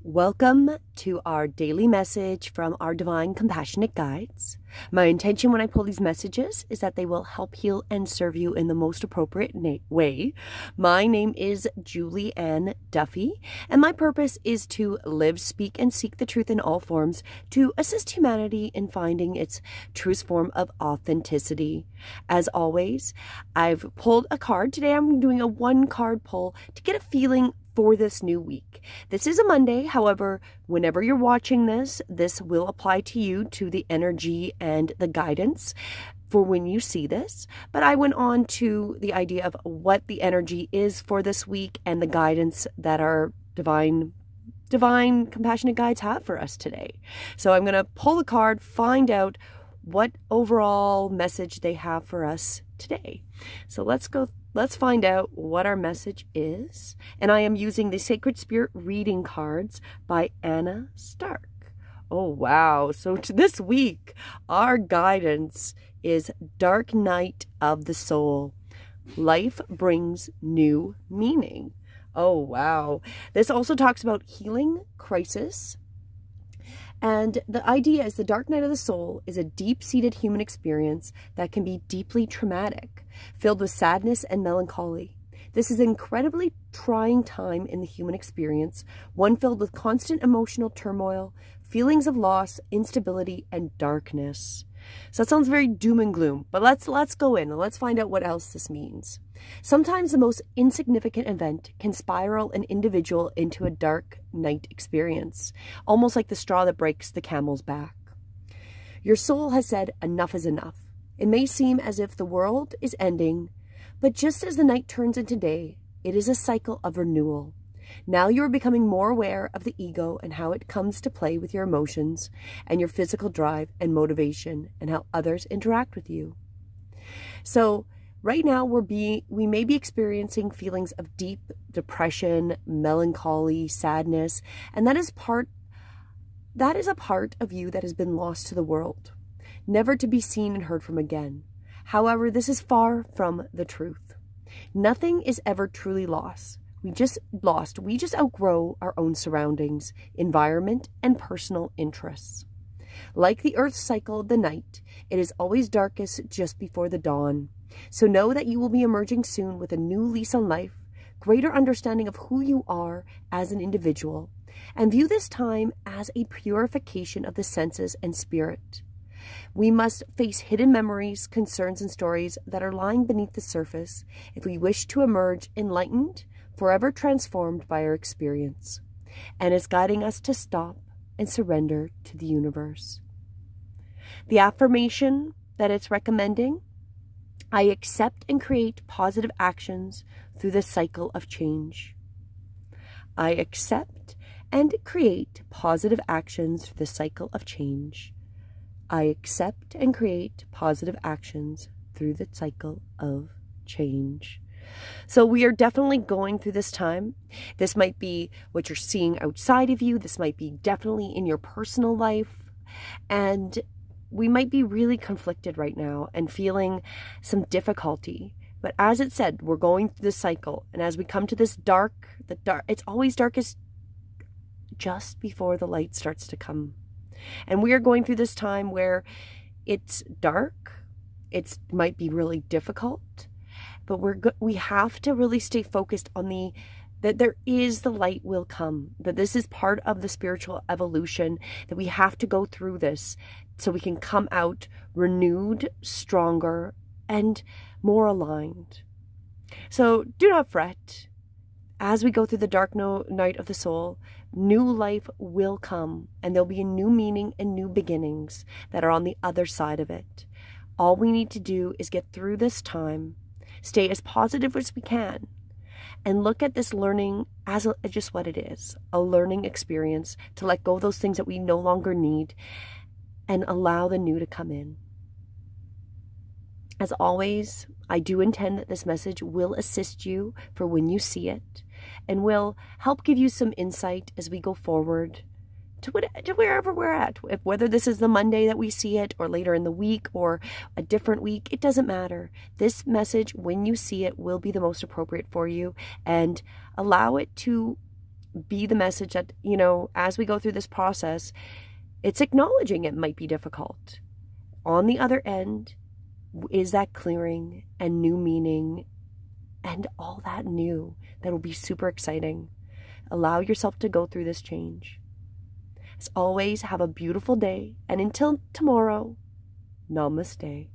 Welcome to our daily message from our Divine Compassionate Guides. My intention when I pull these messages is that they will help heal and serve you in the most appropriate way. My name is Julianne Duffy, and my purpose is to live, speak, and seek the truth in all forms to assist humanity in finding its truest form of authenticity. As always, I've pulled a card. Today I'm doing a one-card pull to get a feeling for this new week. This is a Monday. However, whenever you're watching this, this will apply to you, to the energy and the guidance for when you see this. But I went on to the idea of what the energy is for this week and the guidance that our divine compassionate guides have for us today. So I'm going to pull a card, find out what overall message they have for us today. So let's find out what our message is. And I am using the Sacred Spirit Reading Cards by Anna Stark. Oh, wow. So this week, our guidance is Dark Night of the Soul. Life brings new meaning. Oh, wow. This also talks about healing, crisis. And the idea is the dark night of the soul is a deep-seated human experience that can be deeply traumatic, filled with sadness and melancholy. This is an incredibly trying time in the human experience, one filled with constant emotional turmoil, feelings of loss, instability, and darkness. So that sounds very doom and gloom, but let's go in and let's find out what else this means. Sometimes the most insignificant event can spiral an individual into a dark night experience, almost like the straw that breaks the camel's back. Your soul has said enough is enough. It may seem as if the world is ending, but just as the night turns into day, it is a cycle of renewal. Now you are becoming more aware of the ego and how it comes to play with your emotions and your physical drive and motivation and how others interact with you. So right now we may be experiencing feelings of deep depression, melancholy, sadness, and that is a part of you that has been lost to the world, never to be seen and heard from again. However, this is far from the truth. Nothing is ever truly lost. We just outgrow our own surroundings, environment, and personal interests. Like the Earth's cycle of the night, it is always darkest just before the dawn. So know that you will be emerging soon with a new lease on life, greater understanding of who you are as an individual, and view this time as a purification of the senses and spirit. We must face hidden memories, concerns, and stories that are lying beneath the surface if we wish to emerge enlightened, forever transformed by our experience, and is guiding us to stop and surrender to the universe. The affirmation that it's recommending: I accept and create positive actions through the cycle of change. I accept and create positive actions through the cycle of change. I accept and create positive actions through the cycle of change. So we are definitely going through this time. This might be what you're seeing outside of you. This might be definitely in your personal life. And we might be really conflicted right now and feeling some difficulty. But as it said, we're going through this cycle. And as we come to this it's always darkest just before the light starts to come. And we are going through this time where it's dark. It might be really difficult. But we have to really stay focused on that there is the light will come, that this is part of the spiritual evolution, that we have to go through this so we can come out renewed, stronger, and more aligned. So do not fret. As we go through the dark night of the soul, new life will come, and there'll be a new meaning and new beginnings that are on the other side of it. All we need to do is get through this time, stay as positive as we can, and look at this learning as just what it is, a learning experience to let go of those things that we no longer need and allow the new to come in. As always, I do intend that this message will assist you for when you see it and will help give you some insight as we go forward to wherever we're at. Whether this is the Monday that we see it or later in the week or a different week, it doesn't matter. This message, when you see it, will be the most appropriate for you, and allow it to be the message that, as we go through this process, it's acknowledging it might be difficult. On the other end is that clearing and new meaning and all that new that will be super exciting. Allow yourself to go through this change. As always, have a beautiful day, and until tomorrow, namaste.